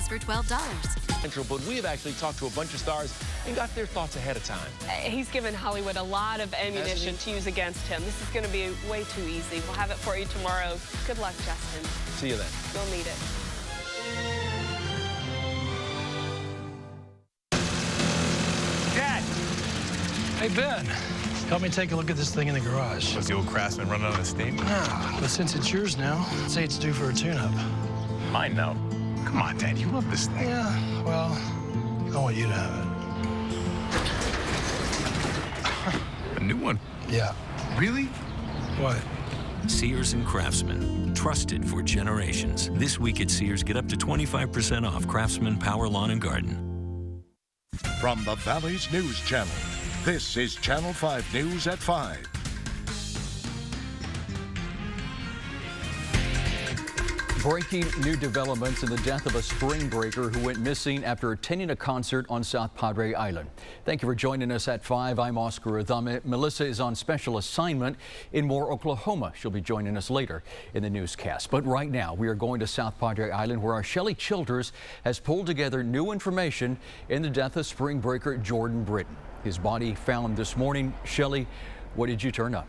just for $12. But we have actually talked to a bunch of stars and got their thoughts ahead of time. He's given Hollywood a lot of ammunition to use against him. This is going to be way too easy. We'll have it for you tomorrow. Good luck, Justin. See you then. You'll need it. Dad! Hey, Ben. Help me take a look at this thing in the garage. Was the old Craftsman running out of steam? No, but since it's yours now, I'd say it's due for a tune-up. Mine now. Come on, Dad, you love this thing. Yeah, well, I want you to have A new one? it. Yeah. Really? What? Sears and Craftsman, trusted for generations. This week at Sears, get up to 25% off Craftsman Power Lawn and Garden. From the Valley's News Channel, this is Channel 5 News at 5. Breaking new developments in the death of a spring breaker who went missing after attending a concert on South Padre Island. Thank you for joining us at 5. I'm Oscar Adame. Melissa is on special assignment in Moore, Oklahoma. She'll be joining us later in the newscast. But right now, we are going to South Padre Island, where our Shelley Childers has pulled together new information in the death of spring breaker Jordan Britton. His body found this morning. Shelley, what did you turn up?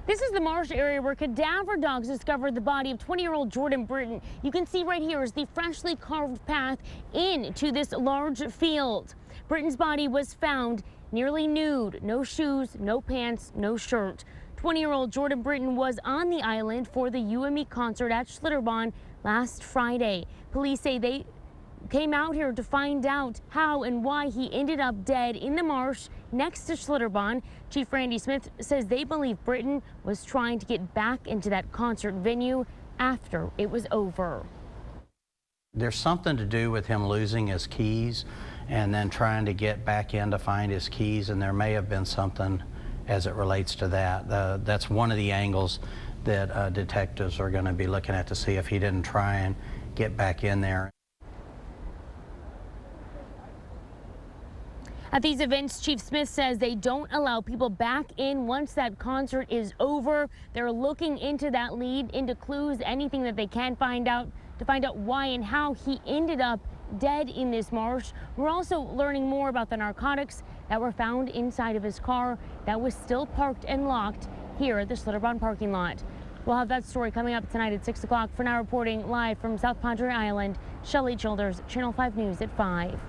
This is the marsh area where cadaver dogs discovered the body of 20-year-old Jordan Britton. You can see right here is the freshly carved path into this large field. Britton's body was found nearly nude, no shoes, no pants, no shirt. 20-year-old Jordan Britton was on the island for the UME concert at Schlitterbahn last Friday. Police say they came out here to find out how and why he ended up dead in the marsh next to Schlitterbahn. Chief Randy Smith says they believe Britton was trying to get back into that concert venue after it was over. There's something to do with him losing his keys and then trying to get back in to find his keys, and there may have been something as it relates to that. That's one of the angles that detectives are going to be looking at to see if he didn't try and get back in there. At these events, Chief Smith says they don't allow people back in once that concert is over. They're looking into that lead, into clues, anything that they can find out to find out why and how he ended up dead in this marsh. We're also learning more about the narcotics that were found inside of his car that was still parked and locked here at the Schlitterbahn parking lot. We'll have that story coming up tonight at 6 o'clock. For now, reporting live from South Padre Island, Shelley Childers, Channel 5 News at 5.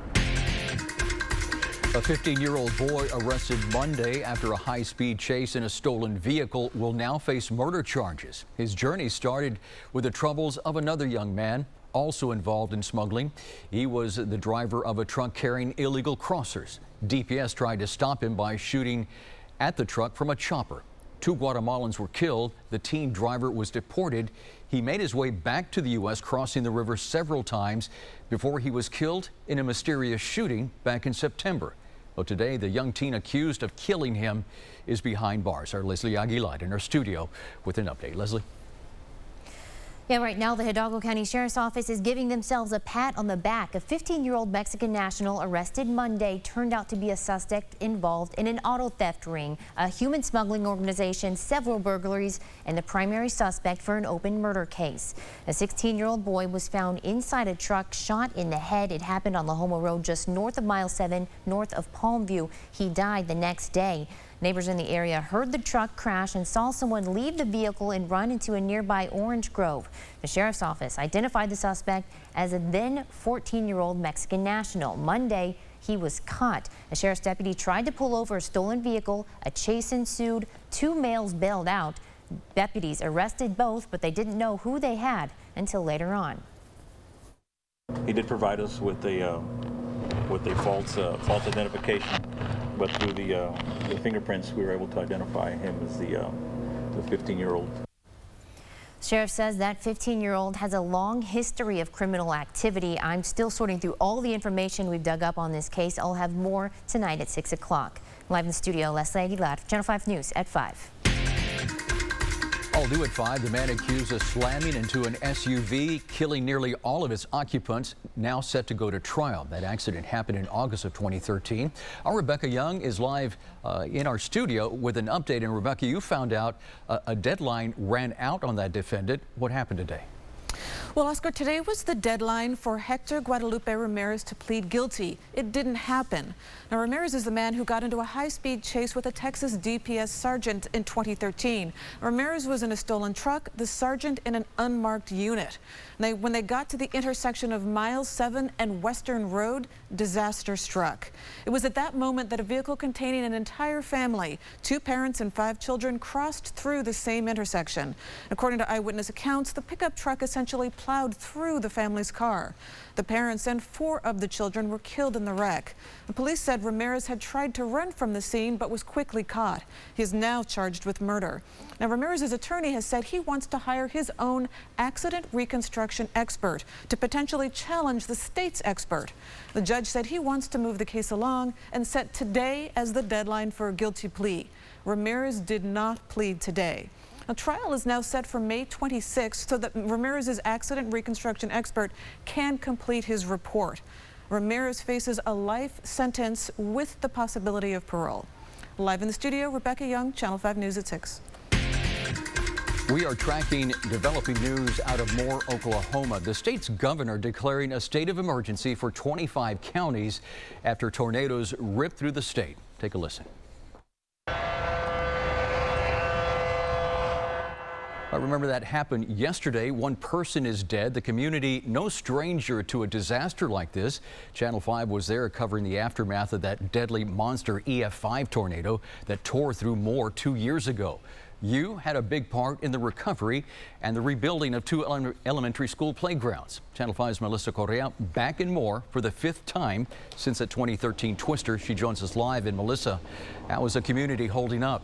A 15-year-old boy arrested Monday after a high-speed chase in a stolen vehicle will now face murder charges. His journey started with the troubles of another young man also involved in smuggling. He was the driver of a truck carrying illegal crossers. DPS tried to stop him by shooting at the truck from a chopper. 2 Guatemalans were killed. The teen driver was deported. He made his way back to the U.S., crossing the river several times before he was killed in a mysterious shooting back in September. Well, today, the young teen accused of killing him is behind bars. Our Leslie Aguilar in our studio with an update. Leslie. Yeah, right now the Hidalgo County Sheriff's Office is giving themselves a pat on the back. A 15-year-old Mexican national arrested Monday turned out to be a suspect involved in an auto theft ring, a human smuggling organization, several burglaries, and the primary suspect for an open murder case. A 16-year-old boy was found inside a truck, shot in the head. It happened on Lahoma Road just north of Mile 7, north of Palmview. He died the next day. Neighbors in the area heard the truck crash and saw someone leave the vehicle and run into a nearby orange grove. The sheriff's office identified the suspect as a then 14-year-old Mexican national. Monday, he was caught. A sheriff's deputy tried to pull over a stolen vehicle. A chase ensued. 2 males bailed out. Deputies arrested both, but they didn't know who they had until later on. He did provide us with a false identification, but through the fingerprints, we were able to identify him as the 15-year-old. Sheriff says that 15-year-old has a long history of criminal activity. I'm still sorting through all the information we've dug up on this case. I'll have more tonight at 6 o'clock. Live in the studio, Leslie Aguilar, Channel 5 News at 5. All new at 5, the man accused of slamming into an SUV, killing nearly all of its occupants, now set to go to trial. That accident happened in August of 2013. Our Rebecca Young is live in our studio with an update. And Rebecca, you found out a deadline ran out on that defendant. What happened today? Well, Oscar, today was the deadline for Hector Guadalupe Ramirez to plead guilty. It didn't happen. Now, Ramirez is the man who got into a high-speed chase with a Texas DPS sergeant in 2013. Ramirez was in a stolen truck, the sergeant in an unmarked unit. When they got to the intersection of Miles 7 and Western Road, disaster struck. It was at that moment that a vehicle containing an entire family, 2 parents and 5 children, crossed through the same intersection. According to eyewitness accounts, the pickup truck essentially plowed through the family's car. The parents and 4 of the children were killed in the wreck. The police said Ramirez had tried to run from the scene but was quickly caught. He is now charged with murder. Now, Ramirez's attorney has said he wants to hire his own accident reconstruction expert to potentially challenge the state's expert. The judge said he wants to move the case along and set today as the deadline for a guilty plea. Ramirez did not plead today. A trial is now set for May 26th so that Ramirez's accident reconstruction expert can complete his report. Ramirez faces a life sentence with the possibility of parole. Live in the studio, Rebecca Young, Channel 5 News at 6. We are tracking developing news out of Moore, Oklahoma. The state's governor declaring a state of emergency for 25 counties after tornadoes ripped through the state. Take a listen. I remember that happened yesterday. 1 person is dead. The community, no stranger to a disaster like this. Channel 5 was there covering the aftermath of that deadly monster EF5 tornado that tore through Moore 2 years ago. You had a big part in the recovery and the rebuilding of 2 elementary school playgrounds. Channel 5's Melissa Correa back in Moore for the 5th time since that 2013 twister. She joins us live. And Melissa, how is the community holding up?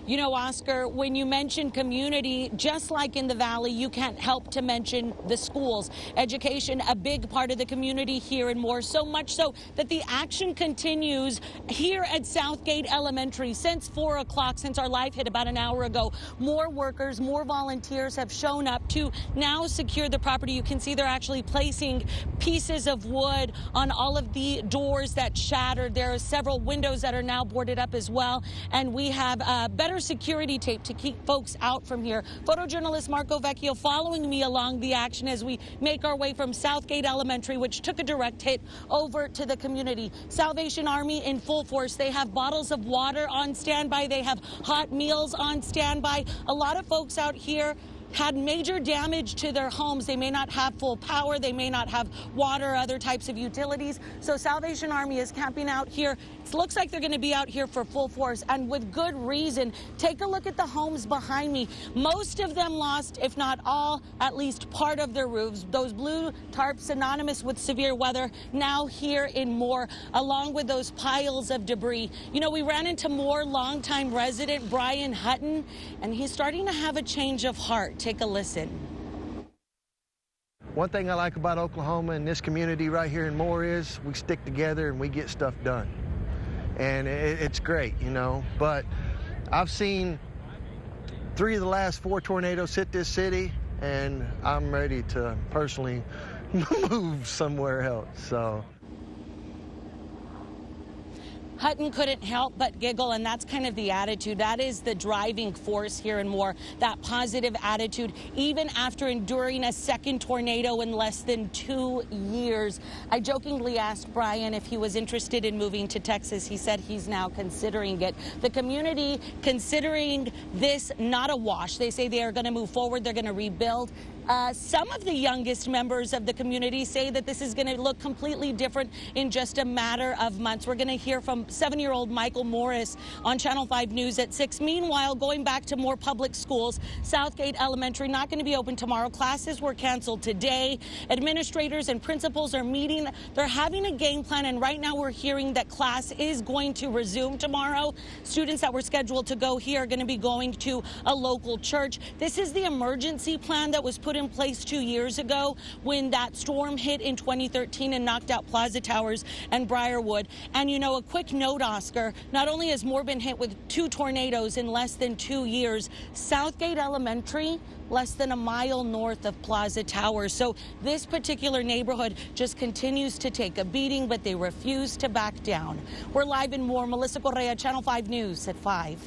You know, Oscar, when you mention community, just like in the Valley, you can't help to mention the schools. Education, a big part of the community here in Moore, so much so that the action continues here at Southgate Elementary since 4 o'clock, since our live hit about an hour ago. More workers, more volunteers have shown up to now secure the property. You can see they're actually placing pieces of wood on all of the doors that shattered. There are several windows that are now boarded up as well, and we have better security tape to keep folks out from here. Photojournalist Marco Vecchio following me along the action as we make our way from Southgate Elementary, which took a direct hit, over to the community. Salvation Army in full force. They have bottles of water on standby. They have hot meals on standby. A lot of folks out here had major damage to their homes. They may not have full power. They may not have water or other types of utilities. So Salvation Army is camping out here. It looks like they're going to be out here for full force, and with good reason. Take a look at the homes behind me. Most of them lost, if not all, at least part of their roofs. Those blue tarps synonymous with severe weather now here in Moore, along with those piles of debris. You know, we ran into Moore longtime resident Brian Hutton, and he's starting to have a change of heart. Take a listen. One thing I like about Oklahoma and this community right here in Moore is we stick together and we get stuff done. And it's great, you know. But I've seen 3 of the last 4 tornadoes hit this city, and I'm ready to personally move somewhere else. So Hutton couldn't help but giggle, and that's kind of the attitude. That is the driving force here in Moore, that positive attitude, even after enduring a second tornado in less than 2 years. I jokingly asked Brian if he was interested in moving to Texas. He said he's now considering it. The community considering this not a wash. They say they are going to move forward. They're going to rebuild. Some of the youngest members of the community say that this is going to look completely different in just a matter of months. We're going to hear from 7-year-old Michael Morris on Channel 5 News at 6. Meanwhile, going back to more public schools, Southgate Elementary not going to be open tomorrow. Classes were canceled today. Administrators and principals are meeting. They're having a game plan, and right now we're hearing that class is going to resume tomorrow. Students that were scheduled to go here are going to be going to a local church. This is the emergency plan that was put in place 2 years ago when that storm hit in 2013 and knocked out Plaza Towers and Briarwood. And, you know, a quick note, Oscar, not only has Moore been hit with 2 tornadoes in less than 2 years, Southgate Elementary less than a mile north of Plaza Towers. So this particular neighborhood just continues to take a beating, but they refuse to back down. We're live in Moore. Melissa Correa, Channel 5 News at 5.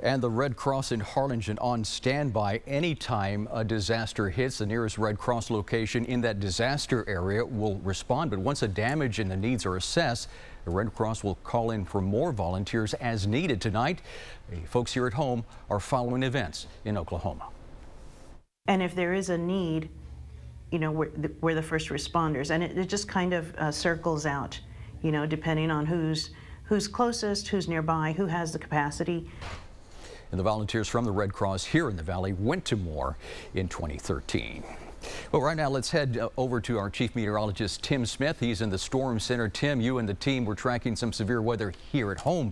And the Red Cross in Harlingen on standby anytime a disaster hits. The nearest Red Cross location in that disaster area will respond. But once the damage and the needs are assessed, the Red Cross will call in for more volunteers as needed. Tonight, folks here at home are following events in Oklahoma. And if there is a need, you know, we're the first responders. And it just kind of circles out, you know, depending on who's closest, who's nearby, who has the capacity. And the volunteers from the Red Cross here in the Valley went to Moore in 2013. Well, right now, let's head over to our chief meteorologist, Tim Smith. He's in the Storm Center. Tim, you and the team were tracking some severe weather here at home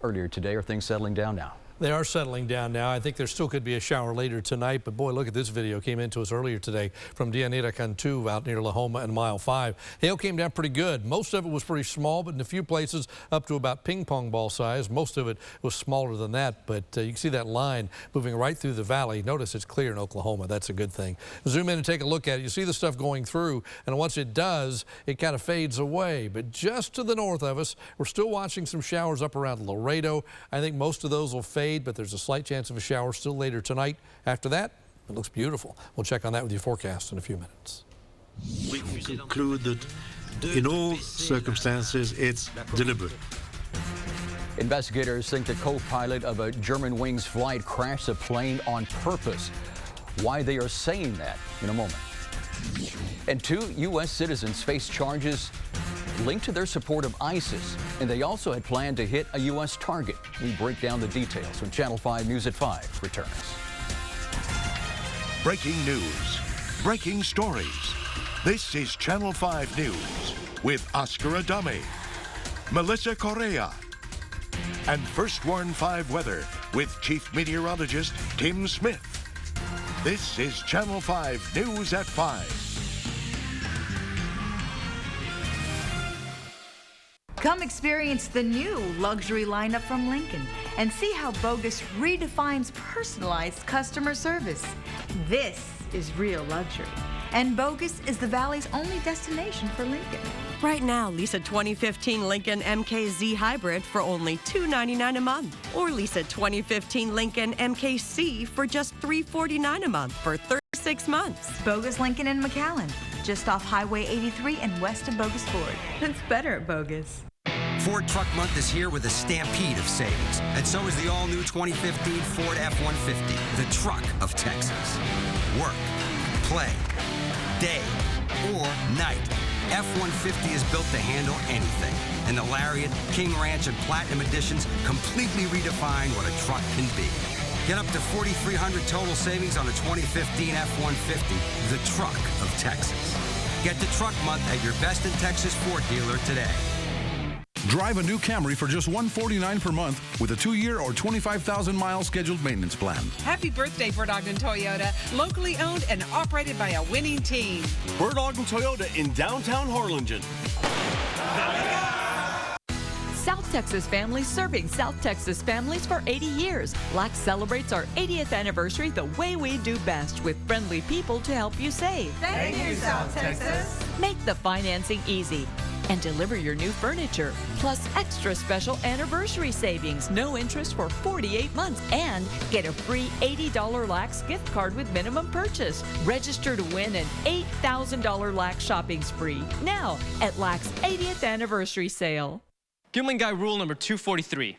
earlier today. Are things settling down now? They are settling down now. I think there still could be a shower later tonight, but boy, look at this video. Came into us earlier today from Dianita Cantu out near Lahoma and Mile 5. Hail came down pretty good. Most of it was pretty small, but in a few places up to about ping pong ball size. Most of it was smaller than that, but you can see that line moving right through the valley. Notice it's clear in Oklahoma. That's a good thing. Zoom in and take a look at it. You see the stuff going through, and once it does, it kind of fades away. But just to the north of us, we're still watching some showers up around Laredo. I think most of those will fade, but there's a slight chance of a shower still later tonight. After that, it looks beautiful. We'll check on that with your forecast in a few minutes. We conclude that in all circumstances, it's deliberate. Investigators think the co-pilot of a Germanwings flight crashed the plane on purpose. Why they are saying that in a moment. And 2 U.S. citizens face charges linked to their support of ISIS, and they also had planned to hit a U.S. target. We break down the details when Channel 5 News at 5 returns. Breaking news, breaking stories. This is Channel 5 News with Oscar Adame, Melissa Correa, and First Warn 5 Weather with Chief Meteorologist Tim Smith. This is Channel 5 News at 5. Come experience the new luxury lineup from Lincoln and see how Bogus redefines personalized customer service. This is real luxury, and Bogus is the Valley's only destination for Lincoln. Right now, lease a 2015 Lincoln MKZ Hybrid for only $299 a month, or lease a 2015 Lincoln MKC for just $349 a month for 36 months. Bogus Lincoln in McAllen, just off Highway 83 and west of Bogus Ford. It's better at Bogus. Ford Truck Month is here with a stampede of savings, and so is the all-new 2015 Ford F-150, the truck of Texas. Work, play, day, or night. F-150 is built to handle anything, and the Lariat, King Ranch, and Platinum Editions completely redefine what a truck can be. Get up to $4,300 total savings on a 2015 F-150, the truck of Texas. Get to Truck Month at your best in Texas Ford dealer today. Drive a new Camry for just $149 per month with a 2-year or 25,000-mile scheduled maintenance plan. Happy birthday, Bird Ogden Toyota, locally owned and operated by a winning team. Bird Ogden Toyota in downtown Harlingen. South Texas families serving South Texas families for 80 years. LAX celebrates our 80th anniversary the way we do best, with friendly people to help you save. Thank you, South Texas. Make the financing easy and deliver your new furniture, plus extra special anniversary savings, no interest for 48 months, and get a free $80 LAX gift card with minimum purchase. Register to win an $8,000 LAX shopping spree now at LAX 80th anniversary sale. Gilman Guy rule number 243.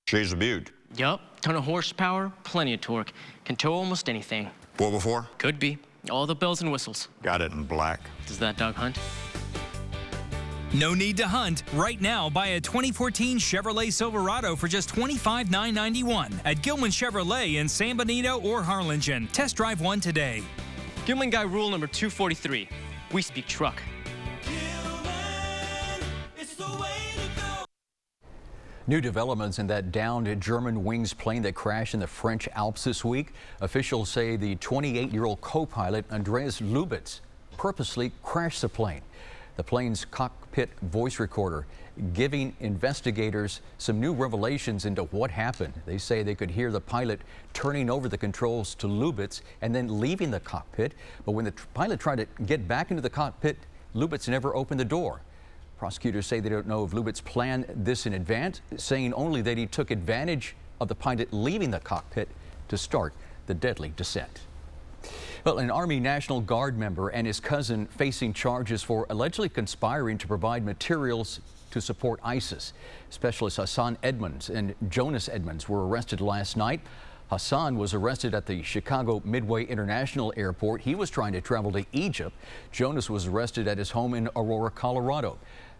Shays Butte. Yup, ton of horsepower, plenty of torque. Can tow almost anything. 4x4? Could be. All the bells and whistles. Got it in black. Does that dog hunt? No need to hunt. Right now, buy a 2014 Chevrolet Silverado for just $25,991 at Gilman Chevrolet in San Benito or Harlingen. Test drive one today. Gilman Guy rule number 243. We speak truck. New developments in that downed Germanwings plane that crashed in the French Alps this week. Officials say the 28-year-old co-pilot Andreas Lubitz purposely crashed the plane. The plane's cockpit voice recorder giving investigators some new revelations into what happened. They say they could hear the pilot turning over the controls to Lubitz and then leaving the cockpit. But when the pilot tried to get back into the cockpit, Lubitz never opened the door. Prosecutors say they don't know if Lubitz planned this in advance, saying only that he took advantage of the pilot leaving the cockpit to start the deadly descent. Well, an Army National Guard member and his cousin facing charges for allegedly conspiring to provide materials to support ISIS. Specialist Hassan Edmonds and Jonas Edmonds were arrested last night. Hassan was arrested at the Chicago Midway International Airport. He was trying to travel to Egypt. Jonas was arrested at his home in Aurora, Colorado.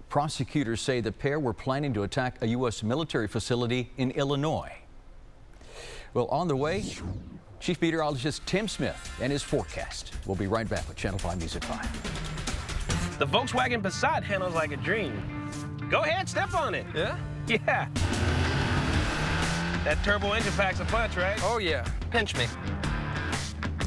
Prosecutors say the pair were planning to attack a U.S. military facility in Illinois. Well, on the way, Chief Meteorologist Tim Smith and his forecast. We'll be right back with Channel 5 News at 5. The Volkswagen Passat handles like a dream. Go ahead, step on it. Yeah? Yeah. That turbo engine packs a punch, right? Oh, yeah. Pinch me.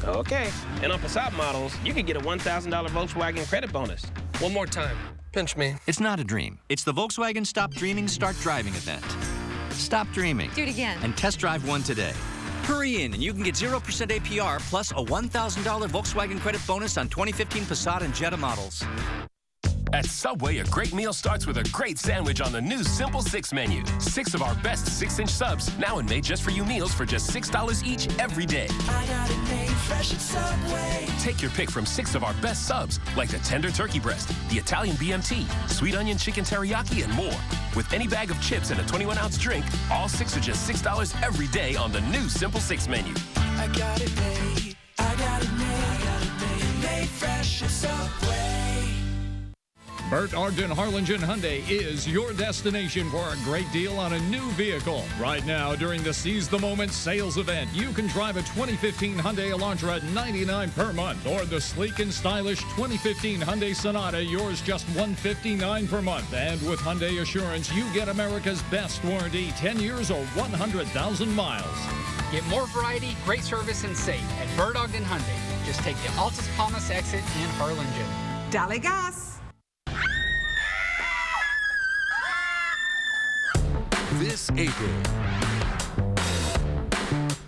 Okay. And on Passat models, you could get a $1,000 Volkswagen credit bonus. One more time. Pinch me. It's not a dream. It's the Volkswagen Stop Dreaming, Start Driving event. Stop dreaming. Do it again. And test drive one today. Hurry in and you can get 0% APR plus a $1,000 Volkswagen credit bonus on 2015 Passat and Jetta models. At Subway, a great meal starts with a great sandwich on the new Simple 6 menu. 6 of our best 6-inch subs, now in made just for you meals for just $6 each every day. I got it made fresh at Subway. Take your pick from 6 of our best subs, like the tender turkey breast, the Italian BMT, sweet onion chicken teriyaki, and more. With any bag of chips and a 21-ounce drink, all 6 are just $6 every day on the new Simple 6 menu. I got it made. I got it made. I got it made fresh at Subway. Bert Ogden Harlingen Hyundai is your destination for a great deal on a new vehicle. Right now, during the Seize the Moment sales event, you can drive a 2015 Hyundai Elantra at $99 per month, or the sleek and stylish 2015 Hyundai Sonata, yours just $159 per month. And with Hyundai Assurance, you get America's best warranty, 10 years or 100,000 miles. Get more variety, great service, and save at Bert Ogden Hyundai. Just take the Altus Palmas exit in Harlingen. Dale gas. This April.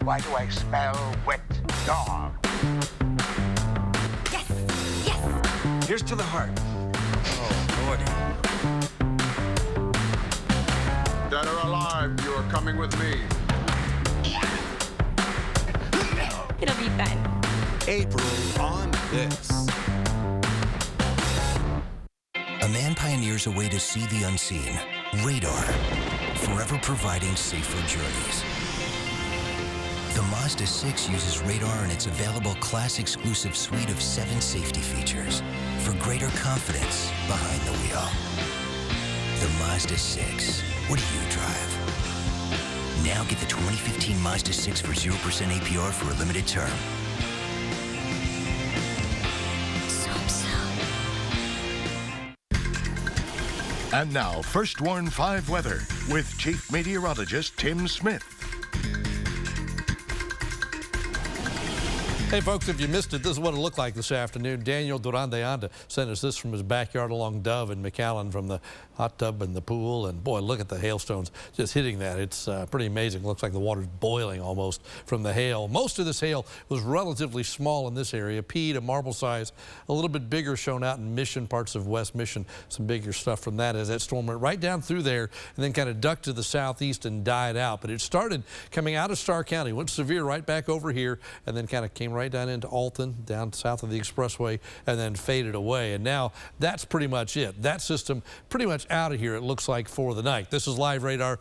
Why do I smell wet dog? Yes, yes. Here's to the heart. Oh, Lordy. Dead or alive, you are coming with me. It'll be fun. April on this. A man pioneers a way to see the unseen. Radar. Forever providing safer journeys. The Mazda 6 uses radar in its available class-exclusive suite of 7 safety features for greater confidence behind the wheel. The Mazda 6. What do you drive? Now get the 2015 Mazda 6 for 0% APR for a limited term. And now, First Warn 5 weather with Chief Meteorologist Tim Smith. Hey, folks, if you missed it, this is what it looked like this afternoon. Daniel Durandeanda sent us this from his backyard along Dove and McAllen from the hot tub and the pool. And, boy, look at the hailstones just hitting that. It's pretty amazing. Looks like the water's boiling almost from the hail. Most of this hail was relatively small in this area, pea to marble size. A little bit bigger shown out in Mission, parts of West Mission. Some bigger stuff from that as that storm went right down through there and then kind of ducked to the southeast and died out. But it started coming out of Starr County, went severe right back over here, and then kind of came right down into Alton, down south of the expressway, and then faded away. And now that's pretty much it. That system pretty much out of here, it looks like, for the night. This is live radar.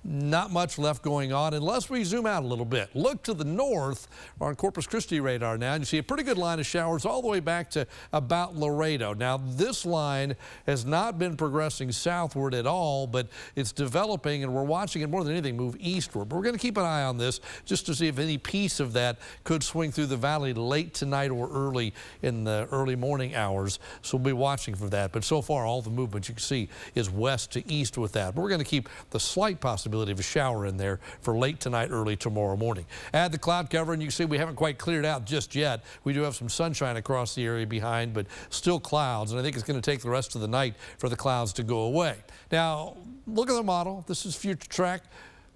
Not much left going on unless we zoom out a little bit. Look to the north on Corpus Christi radar now, and you see a pretty good line of showers all the way back to about Laredo. Now, this line has not been progressing southward at all, but it's developing, and we're watching it more than anything move eastward. But we're going to keep an eye on this just to see if any piece of that could swing through the valley late tonight or early in the early morning hours. So we'll be watching for that. But so far, all the movement you can see is west to east with that. But we're going to keep the slight possibility of a shower in there for late tonight, early tomorrow morning. Add the cloud cover, and you can see we haven't quite cleared out just yet. We do have some sunshine across the area behind, but still clouds, and I think it's going to take the rest of the night for the clouds to go away. Now, look at the model. This is future track.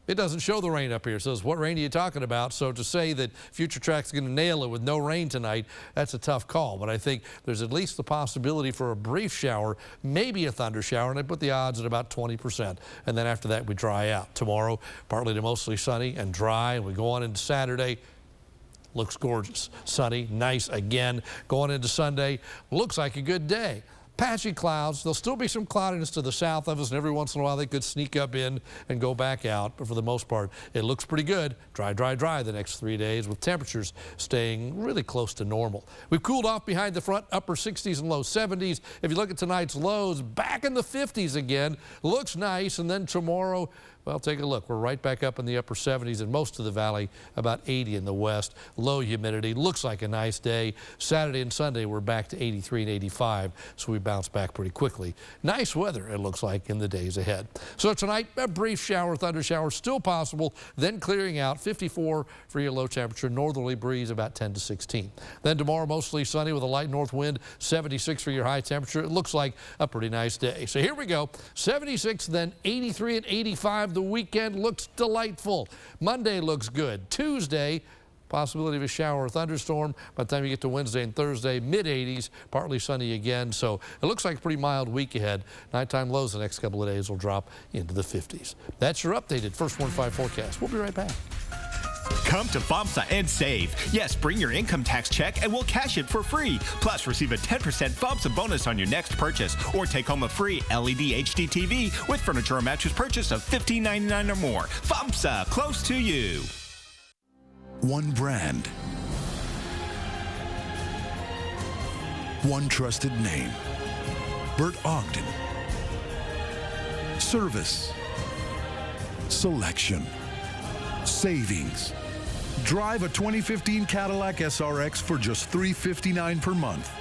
it doesn't show the rain up here. It says, what rain are you talking about? So to say that Future Track's going to nail it with no rain tonight, that's a tough call. But I think there's at least the possibility for a brief shower, maybe a thunder shower, and I put the odds at about 20%. And then after that, we dry out. Tomorrow, partly to mostly sunny and dry, and we go on into Saturday. Looks gorgeous. Sunny, nice again. Going into Sunday, looks like a good day. Patchy clouds. There'll still be some cloudiness to the south of us, and every once in a while they could sneak up in and go back out. But for the most part, it looks pretty good. Dry, dry, dry the next 3 days, with temperatures staying really close to normal. We've cooled off behind the front, upper 60s and low 70s. If you look at tonight's lows, back in the 50s again. Looks nice, and then tomorrow, well, take a look. We're right back up in the upper 70s in most of the valley, about 80 in the west. Low humidity. Looks like a nice day. Saturday and Sunday, we're back to 83 and 85, so we bounce back pretty quickly. Nice weather, it looks like, in the days ahead. So tonight, a brief shower, thunder shower, still possible, then clearing out. 54 for your low temperature. Northerly breeze about 10 to 16. Then tomorrow, mostly sunny with a light north wind. 76 for your high temperature. It looks like a pretty nice day. So here we go. 76, then 83 and 85. The weekend looks delightful. Monday looks good. Tuesday, possibility of a shower or thunderstorm. By the time you get to Wednesday and Thursday, mid-80s, partly sunny again. So it looks like a pretty mild week ahead. Nighttime lows the next couple of days will drop into the 50s. That's your updated First Warn 5 forecast. We'll be right back. Come to FAMSA and save. Yes, bring your income tax check and we'll cash it for free. Plus, receive a 10% FAMSA bonus on your next purchase, or take home a free LED HD TV with furniture or mattress purchase of $15.99 or more. FAMSA, close to you. One brand. One trusted name. Bert Ogden. Service. Selection. Savings. Drive a 2015 Cadillac SRX for just $359 per month.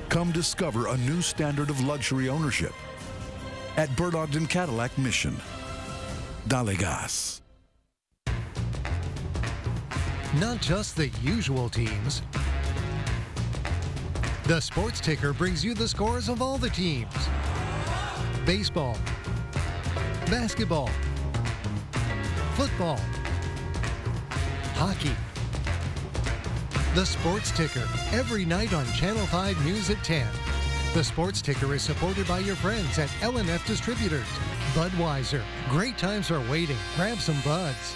Come discover a new standard of luxury ownership at Bert Ogden Cadillac Mission. Dale gas. Not just the usual teams. The Sports Ticker brings you the scores of all the teams. Baseball, basketball, football, hockey. The Sports Ticker, every night on Channel 5 News at 10. The Sports Ticker is supported by your friends at L&F Distributors. Budweiser, great times are waiting. Grab some buds.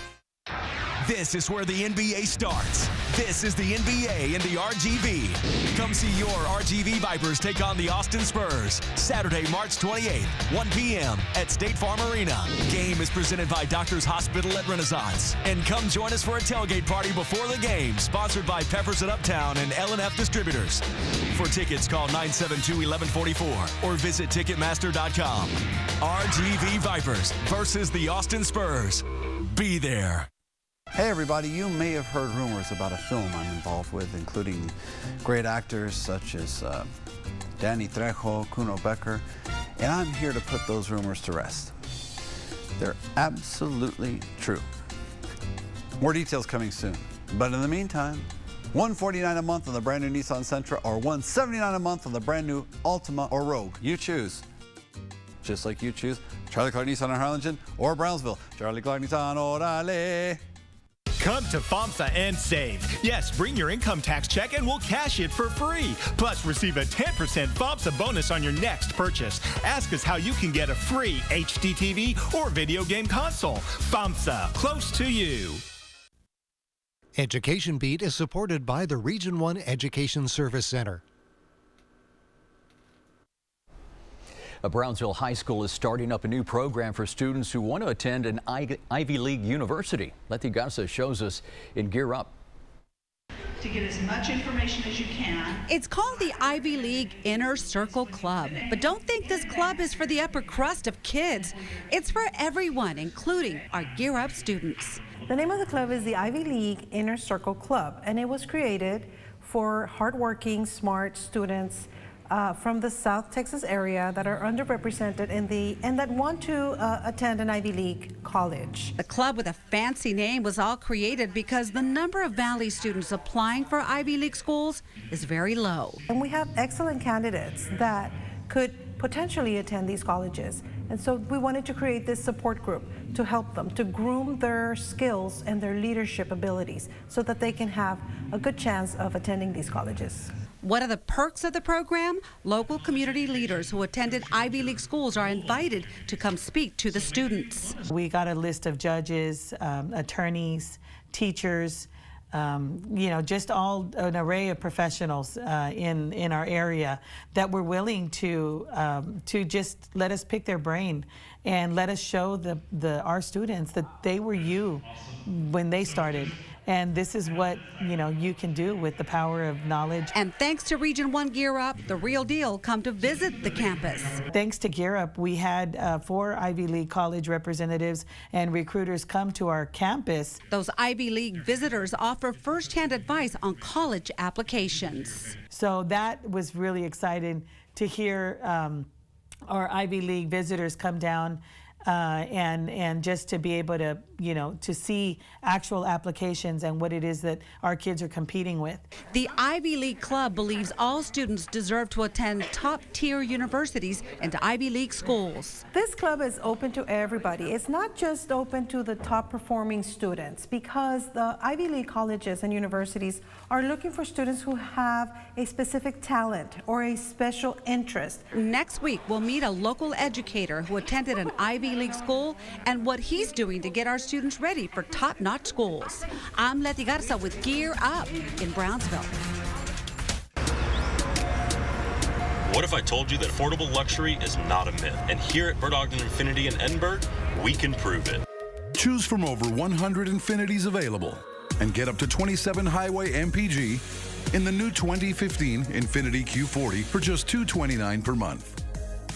This is where the NBA starts. This is the NBA in the RGV. Come see your RGV Vipers take on the Austin Spurs. Saturday, March 28th, 1 p.m. at State Farm Arena. Game is presented by Doctors Hospital at Renaissance. And come join us for a tailgate party before the game, sponsored by Peppers at Uptown and L&F Distributors. For tickets, call 972-1144 or visit Ticketmaster.com. RGV Vipers versus the Austin Spurs. Be there. Hey everybody, you may have heard rumors about a film I'm involved with, including great actors such as Danny Trejo, Kuno Becker, and I'm here to put those rumors to rest. They're absolutely true. More details coming soon. But in the meantime, $149 a month on the brand new Nissan Sentra or $179 a month on the brand new Altima or Rogue. You choose. Just like you choose Charlie Clark Nissan in Harlingen or Brownsville. Charlie Clark Nissan, orale. Come to FAMSA and save. Yes, bring your income tax check and we'll cash it for free. Plus, receive a 10% FAMSA bonus on your next purchase. Ask us how you can get a free HD TV or video game console. FAMSA, close to you. Education Beat is supported by the Region 1 Education Service Center. A Brownsville High School is starting up a new program for students who want to attend an Ivy League university. Letty Gassa shows us in Gear Up. To get as much information as you can. It's called the Ivy League Inner Circle Club, but don't think this club is for the upper crust of kids. It's for everyone, including our Gear Up students. The name of the club is the Ivy League Inner Circle Club, and it was created for hardworking, smart students from the South Texas area that are underrepresented and that want to attend an Ivy League college. The club with a fancy name was all created because the number of Valley students applying for Ivy League schools is very low. And we have excellent candidates that could potentially attend these colleges. And so we wanted to create this support group to help them, to groom their skills and their leadership abilities so that they can have a good chance of attending these colleges. What are the perks of the program? Local community leaders who attended Ivy League schools are invited to come speak to the students. We got a list of judges, attorneys, teachers, just all an array of professionals in our area that were willing to just let us pick their brain and let us show our students that they were you when they started. And this is what, you can do with the power of knowledge. And thanks to Region 1 Gear Up, the real deal come to visit the campus. Thanks to Gear Up, we had 4 Ivy League college representatives and recruiters come to our campus. Those Ivy League visitors offer firsthand advice on college applications. So that was really exciting to hear our Ivy League visitors come down and just to be able to, to see actual applications and what it is that our kids are competing with. The Ivy League Club believes all students deserve to attend top-tier universities and Ivy League schools. This club is open to everybody. It's not just open to the top-performing students, because the Ivy League colleges and universities are looking for students who have a specific talent or a special interest. Next week, we'll meet a local educator who attended an Ivy League school and what he's doing to get our students ready for top-notch schools. I'm Letty Garza with Gear Up in Brownsville. What if I told you that affordable luxury is not a myth? And here at Bert Ogden Infiniti in Edinburgh, we can prove it. Choose from over 100 Infinitis available and get up to 27 highway MPG in the new 2015 Infiniti Q40 for just $229 per month.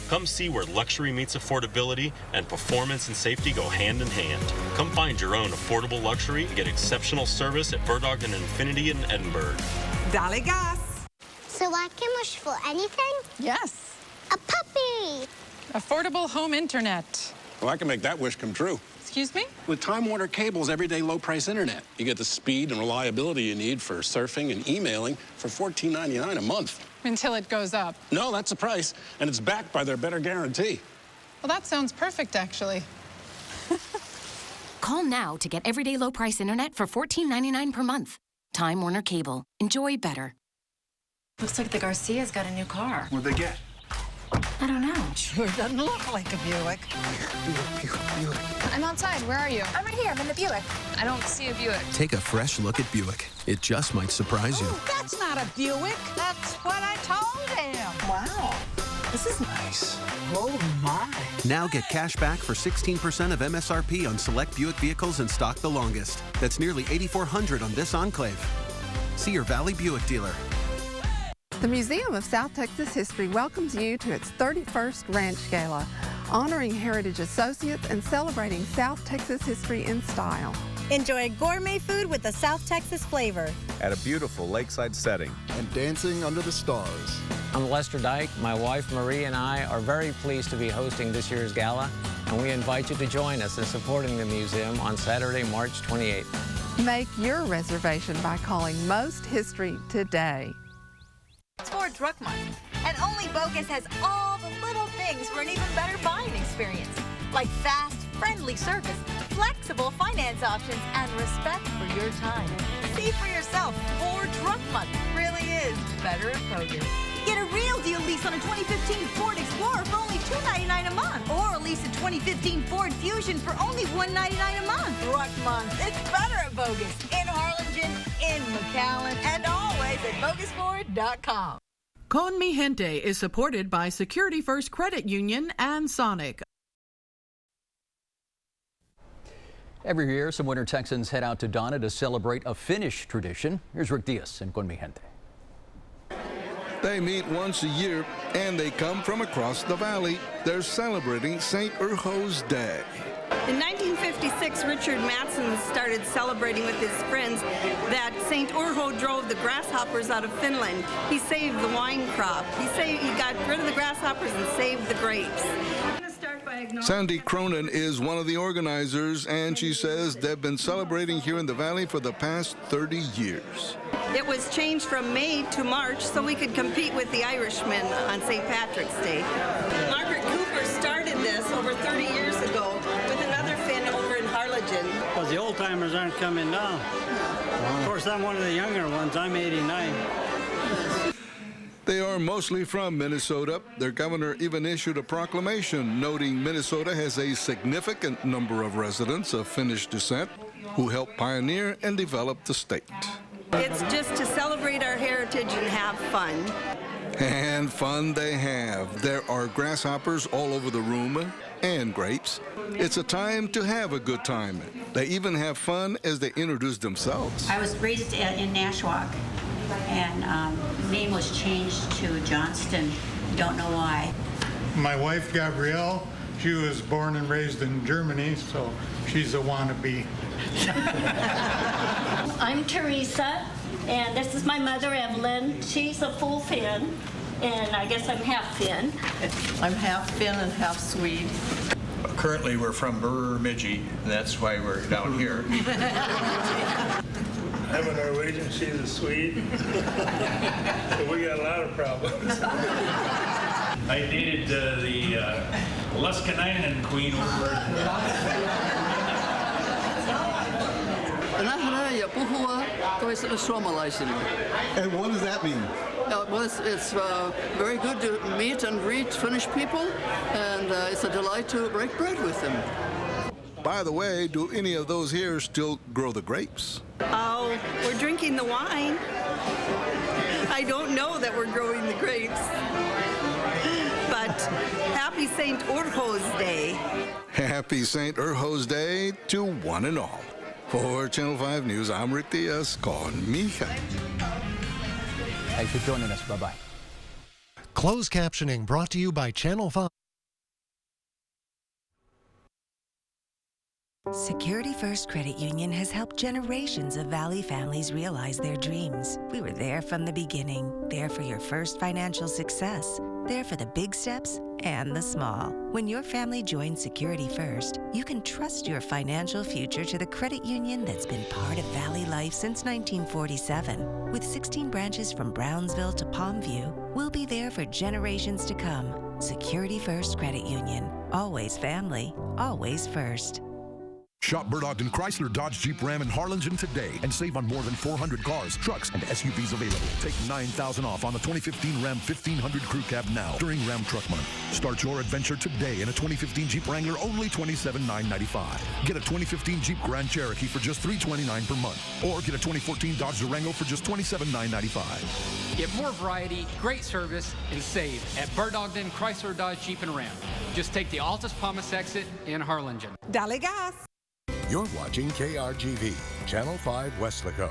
Come see where luxury meets affordability and performance and safety go hand in hand. Come find your own affordable luxury and get exceptional service at Bert Ogden Infiniti in Edinburgh. Dale gas. So I can wish for anything? Yes. A puppy. Affordable home internet. Well, I can make that wish come true. Excuse me? With Time Warner Cable's everyday low-price internet, you get the speed and reliability you need for surfing and emailing for $14.99 a month. Until it goes up. No, that's the price, and it's backed by their better guarantee. Well, that sounds perfect, actually. Call now to get everyday low-price internet for $14.99 per month. Time Warner Cable. Enjoy better. Looks like the Garcias got a new car. What'd they get? I don't know. Sure doesn't look like a Buick. Buick. I'm outside. Where are you? I'm right here. I'm in the Buick. I don't see a Buick. Take a fresh look at Buick. It just might surprise you. Oh, that's not a Buick. That's what I told him. Wow. This is nice. Oh, my. Now get cash back for 16% of MSRP on select Buick vehicles in stock the longest. That's nearly $8,400 on this Enclave. See your Valley Buick dealer. The Museum of South Texas History welcomes you to its 31st Ranch Gala, honoring Heritage Associates and celebrating South Texas history in style. Enjoy gourmet food with a South Texas flavor. At a beautiful lakeside setting. And dancing under the stars. I'm Lester Dyke. My wife Marie and I are very pleased to be hosting this year's gala, and we invite you to join us in supporting the museum on Saturday, March 28th. Make your reservation by calling Most History today. It's Ford Truck Month, and only Bogus has all the little things for an even better buying experience, like fast, friendly service, flexible finance options, and respect for your time. See for yourself, Ford Truck Month really is better at Bogus. Get a real deal lease on a 2015 Ford Explorer for only $299 a month, or lease a 2015 Ford Fusion for only $199 a month. Truck Month, it's better at Bogus. In Harlingen, in McAllen, and always at BogusFord.com. Con Mi Gente is supported by Security First Credit Union and Sonic. Every year, some winter Texans head out to Donna to celebrate a Finnish tradition. Here's Rick Diaz in Con Mi Gente. They meet once a year, and they come from across the valley. They're celebrating St. Urho's Day. In 1956, Richard Matson started celebrating with his friends that St. Urho drove the grasshoppers out of Finland. He saved the wine crop. He got rid of the grasshoppers and saved the grapes. Sandy Cronin is one of the organizers, and she says they've been celebrating here in the valley for the past 30 years. It was changed from May to March so we could compete with the Irishmen on St. Patrick's Day. Margaret Cooper started this over old-timers aren't coming down. Of course, I'm one of the younger ones. I'm 89. They are mostly from Minnesota. Their governor even issued a proclamation noting Minnesota has a significant number of residents of Finnish descent who helped pioneer and develop the state. It's just to celebrate our heritage and have fun. And fun they have. There are grasshoppers all over the room and grapes. It's a time to have a good time. They even have fun as they introduce themselves. I was raised in Nashwauk, and name was changed to Johnston. Don't know why. My wife, Gabrielle, she was born and raised in Germany, so she's a wannabe. I'm Teresa, and this is my mother, Evelyn. She's a full Finn, and I guess I'm half Finn. I'm half Finn and half Swede. Currently, we're from Bemidji, and that's why we're down here. I'm a Norwegian, she's a Swede. So we got a lot of problems. I dated the Luskanainen queen over. And what does that mean? Well, it's very good to meet and greet Finnish people, and it's a delight to break bread with them. By the way, do any of those here still grow the grapes? Oh, we're drinking the wine. I don't know that we're growing the grapes. But happy St. Urho's Day. Happy St. Urho's Day to one and all. For Channel 5 News, I'm Rick Diaz. Con mi gente. Thanks for joining us. Bye-bye. Closed captioning brought to you by Channel 5. Security First Credit Union has helped generations of Valley families realize their dreams. We were there from the beginning, there for your first financial success, there for the big steps and the small. When your family joins Security First, you can trust your financial future to the credit union that's been part of Valley life since 1947. With 16 branches from Brownsville to Palmview, we'll be there for generations to come. Security First Credit Union. Always family, always first. Shop Bird Ogden Chrysler, Dodge, Jeep, Ram, and Harlingen today and save on more than 400 cars, trucks, and SUVs available. Take $9,000 off on the 2015 Ram 1500 Crew Cab now during Ram Truck Month. Start your adventure today in a 2015 Jeep Wrangler, only $27,995. Get a 2015 Jeep Grand Cherokee for just $329 per month. Or get a 2014 Dodge Durango for just $27,995. Get more variety, great service, and save at Bird Ogden Chrysler, Dodge, Jeep, and Ram. Just take the Altus Palmas exit in Harlingen. Dale gas. You're watching KRGV, Channel 5 Weslaco.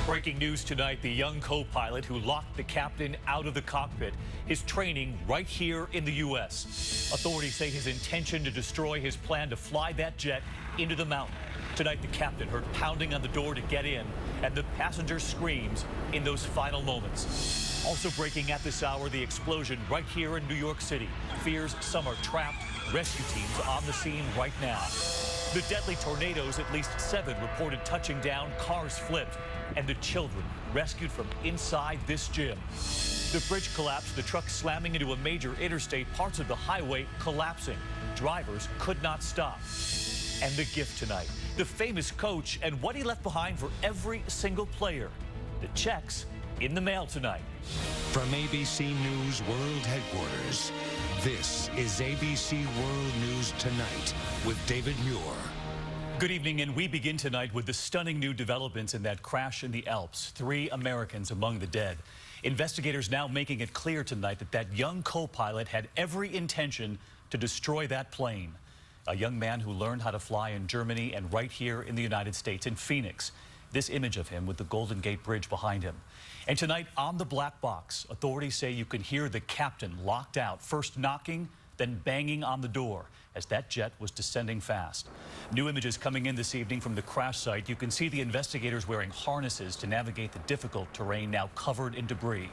Breaking news tonight, the young co-pilot who locked the captain out of the cockpit is training right here in the U.S. Authorities say his intention to destroy his plan to fly that jet into the mountain. Tonight, the captain heard pounding on the door to get in, and the passenger screams in those final moments. Also breaking at this hour, the explosion right here in New York City. Fears some are trapped. Rescue teams on the scene right now. The deadly tornadoes, at least 7 reported touching down, cars flipped, and the children rescued from inside this gym. The bridge collapsed, the truck slamming into a major interstate, parts of the highway collapsing. Drivers could not stop. And the gift tonight, the famous coach and what he left behind for every single player. The checks in the mail tonight. From ABC News World Headquarters, this is ABC World News Tonight with David Muir. Good evening, and we begin tonight with the stunning new developments in that crash in the Alps. 3 Americans among the dead. Investigators now making it clear tonight that that young co-pilot had every intention to destroy that plane. A young man who learned how to fly in Germany and right here in the United States, in Phoenix. This image of him with the Golden Gate Bridge behind him. And tonight on the black box, authorities say you can hear the captain locked out, first knocking, then banging on the door as that jet was descending fast. New images coming in this evening from the crash site. You can see the investigators wearing harnesses to navigate the difficult terrain now covered in debris.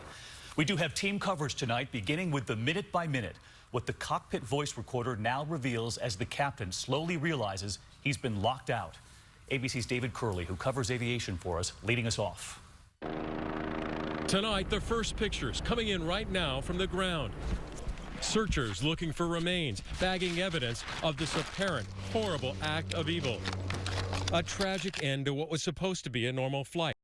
We do have team coverage tonight, beginning with the minute-by-minute, what the cockpit voice recorder now reveals as the captain slowly realizes he's been locked out. ABC's David Curley, who covers aviation for us, leading us off. Tonight, the first pictures coming in right now from the ground. Searchers looking for remains, bagging evidence of this apparent horrible act of evil. A tragic end to what was supposed to be a normal flight.